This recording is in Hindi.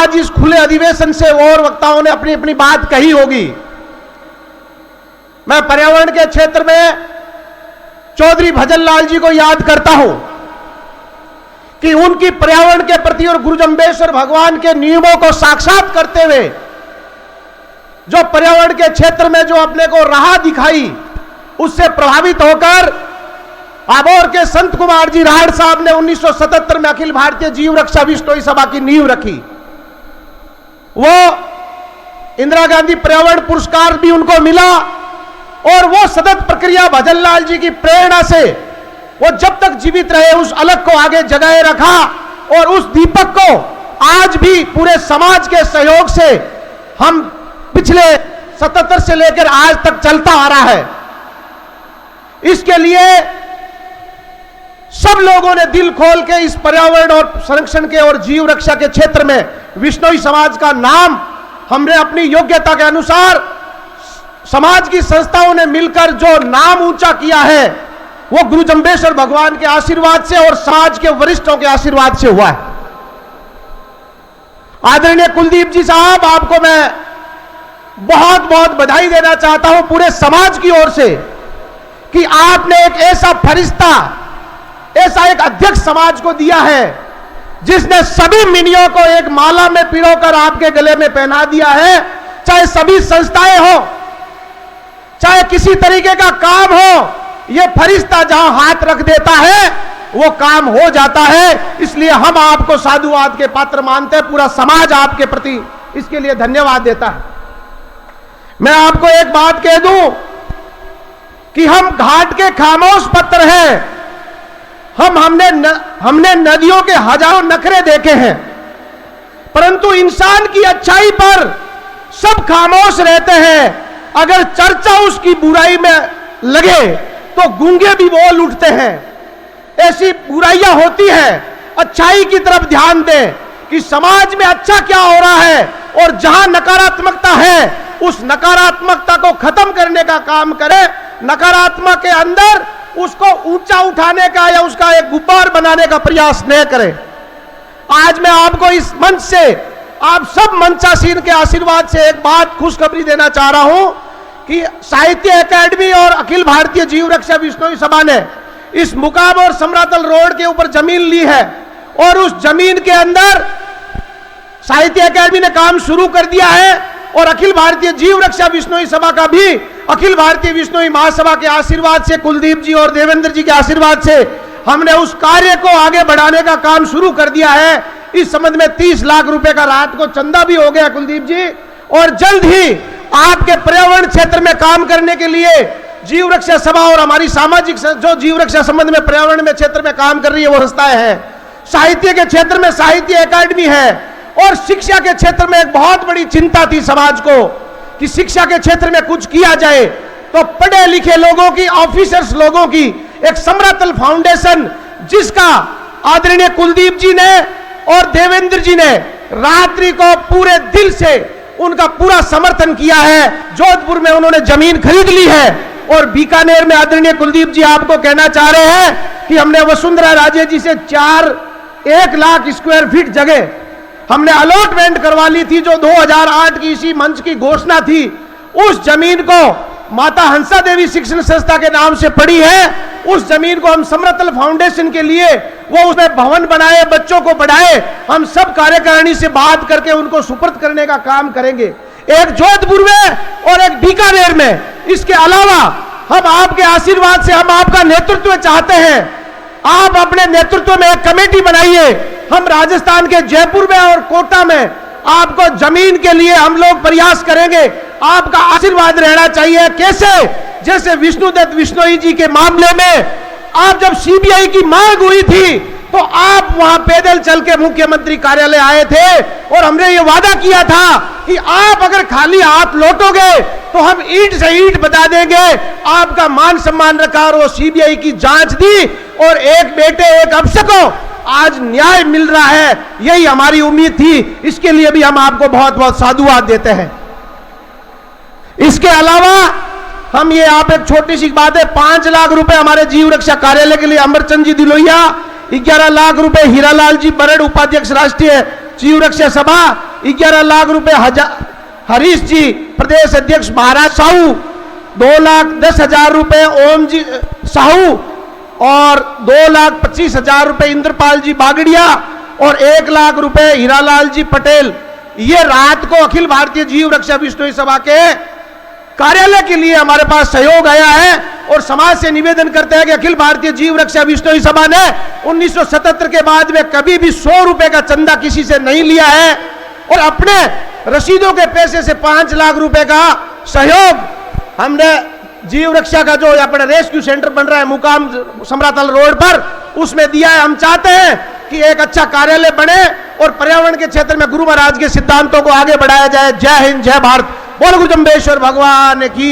आज इस खुले अधिवेशन से और वक्ताओं ने अपनी अपनी बात कही होगी। मैं पर्यावरण के क्षेत्र में चौधरी भजन लाल जी को याद करता हूं कि उनकी पर्यावरण के प्रति और गुरु जम्बेश्वर भगवान के नियमों को साक्षात करते हुए जो पर्यावरण के क्षेत्र में जो अपने को राह दिखाई, उससे प्रभावित होकर आबोर के संत कुमार जी राहड़ साहब ने 1977 में अखिल भारतीय जीव रक्षा बिश्नोई सभा की नींव रखी। वो इंदिरा गांधी पर्यावरण पुरस्कार भी उनको मिला और वो सतत प्रक्रिया भजन लाल जी की प्रेरणा से वो जब तक जीवित रहे उस अलग को आगे जगाए रखा और उस दीपक को आज भी पूरे समाज के सहयोग से हम पिछले 77 से लेकर आज तक चलता आ रहा है। इसके लिए सब लोगों ने दिल खोल के इस पर्यावरण और संरक्षण के और जीव रक्षा के क्षेत्र में बिश्नोई समाज का नाम हमने अपनी योग्यता के अनुसार समाज की संस्थाओं ने मिलकर जो नाम ऊंचा किया है वो गुरु जम्बेश्वर भगवान के आशीर्वाद से और समाज के वरिष्ठों के आशीर्वाद से हुआ है। आदरणीय कुलदीप जी साहब, आपको मैं बहुत बहुत बधाई देना चाहता हूं पूरे समाज की ओर से कि आपने एक ऐसा फरिश्ता, ऐसा एक अध्यक्ष समाज को दिया है जिसने सभी मिनियों को एक माला में पिरोकर आपके गले में पहना दिया है। चाहे सभी संस्थाएं हो, चाहे किसी तरीके का काम हो, यह फरिश्ता जहां हाथ रख देता है वो काम हो जाता है। इसलिए हम आपको साधुवाद के पात्र मानते हैं, पूरा समाज आपके प्रति इसके लिए धन्यवाद देता है। मैं आपको एक बात कह दूं कि हम घाट के खामोश पत्थर हैं। हमने नदियों के हजारों नखरे देखे हैं, परंतु इंसान की अच्छाई पर सब खामोश रहते हैं। अगर चर्चा उसकी बुराई में लगे तो गूंगे भी बोल उठते हैं। ऐसी बुराइयां होती है, अच्छाई की तरफ ध्यान दें कि समाज में अच्छा क्या हो रहा है और जहां नकारात्मकता है उस नकारात्मकता को खत्म करने का काम करें। नकारात्मक के अंदर उसको ऊंचा उठाने का या उसका एक गुब्बार बनाने का प्रयास न करें। आज मैं आपको इस मंच से, आप सब मंचासीन के आशीर्वाद से एक बात खुशखबरी देना चाह रहा हूं कि साहित्य अकादमी और अखिल भारतीय जीव रक्षा बिश्नोई सभा ने इस मुकाम और समरातल रोड के ऊपर जमीन ली है और उस जमीन के अंदर साहित्य अकादमी ने काम शुरू कर दिया है और अखिल भारतीय जीव रक्षा बिश्नोई सभा का भी अखिल भारतीय बिश्नोई महासभा के आशीर्वाद से, कुलदीप जी और देवेंद्र जी के आशीर्वाद से हमने उस कार्य को आगे बढ़ाने का काम शुरू कर दिया है। इस संबंध में 30 लाख रुपए का रात को चंदा भी हो गया कुलदीप जी, और जल्द ही आपके पर्यावरण क्षेत्र में काम करने के लिए जीव रक्षा सभा और हमारी सामाजिक जो जीव रक्षा संबंध में पर्यावरण में क्षेत्र में काम कर रही है वो संस्थाएं हैं। साहित्य के क्षेत्र में साहित्य अकादमी है और शिक्षा के क्षेत्र में एक बहुत बड़ी चिंता थी समाज को कि शिक्षा के क्षेत्र में कुछ किया जाए, तो पढ़े लिखे लोगों की, ऑफिसर्स लोगों की एक समरातल फाउंडेशन, जिसका आदरणीय कुलदीप जी ने और देवेंद्र जी ने रात्रि को पूरे दिल से उनका पूरा समर्थन किया है। जोधपुर में उन्होंने जमीन खरीद ली है और बीकानेर में आदरणीय कुलदीप जी आपको कहना चाह रहे हैं कि हमने वसुंधरा राजे जी से 1 लाख स्क्वायर फीट जगह हमने अलॉटमेंट करवा ली थी, जो 2008 की इसी मंच की घोषणा थी। उस जमीन को माता हंसा देवी शिक्षण संस्था के नाम से पड़ी है। उस जमीन को हम समरातल फाउंडेशन के लिए वो उसमें भवन बनाए, बच्चों को पढ़ाए। हम सब कार्यकारिणी से बात करके उनको सुपुर्द करने का काम करेंगे, एक जोधपुर में और एक बीकानेर में। इसके अलावा हम आपके आशीर्वाद से, हम आपका नेतृत्व चाहते हैं। आप अपने नेतृत्व में एक कमेटी बनाइए। हम राजस्थान के जयपुर में और कोटा में आपको जमीन के लिए हम लोग प्रयास करेंगे। आपका आशीर्वाद रहना चाहिए। कैसे? जैसे विष्णुदत्त बिश्नोई जी के मामले में आप जब सीबीआई की मांग हुई थी तो आप वहां पैदल चल के मुख्यमंत्री कार्यालय आए थे और हमने ये वादा किया था कि आप अगर खाली हाथ लौटोगे तो हम ईंट से ईंट बता देंगे। आपका मान सम्मान रखा और वो सीबीआई की जांच दी और एक बेटे एक अफसर को आज न्याय मिल रहा है। यही हमारी उम्मीद थी। इसके लिए भी हम आपको बहुत बहुत साधुवाद देते हैं। इसके अलावा हम ये आप एक छोटी सी बात है, 5 लाख रुपए हमारे जीव रक्षा कार्यालय के लिए अमरचंद जी दिलोइया, 11 लाख रुपए हीरालाल जी बरड़ उपाध्यक्ष राष्ट्रीय जीव रक्षा सभा, 11 लाख रुपए हरीश जी प्रदेश अध्यक्ष महाराज साहू, 2,10,000 रुपए ओम जी साहू और 2,25,000 रुपए इंद्रपाल जी बागड़िया और 1 लाख रुपए हीरालाल जी पटेल। ये रात को अखिल भारतीय जीव रक्षा बिश्नोई सभा के कार्यालय के लिए हमारे पास सहयोग आया है और समाज से निवेदन करते हैं कि अखिल भारतीय जीव रक्षा बिश्नोई सभा ने 1977 के बाद में कभी भी 100 रुपए का चंदा किसी से नहीं लिया है और अपने रसीदों के पैसे से 5 लाख रुपए का सहयोग हमने जीव रक्षा का जो अपना रेस्क्यू सेंटर बन रहा है मुकाम समरातल रोड पर, उसमें दिया है। हम चाहते हैं कि एक अच्छा कार्यालय बने और पर्यावरण के क्षेत्र में गुरु महाराज के सिद्धांतों को आगे बढ़ाया जाए। जय हिंद, जय भारत, बोल गुरु जम्बेश्वर भगवान की।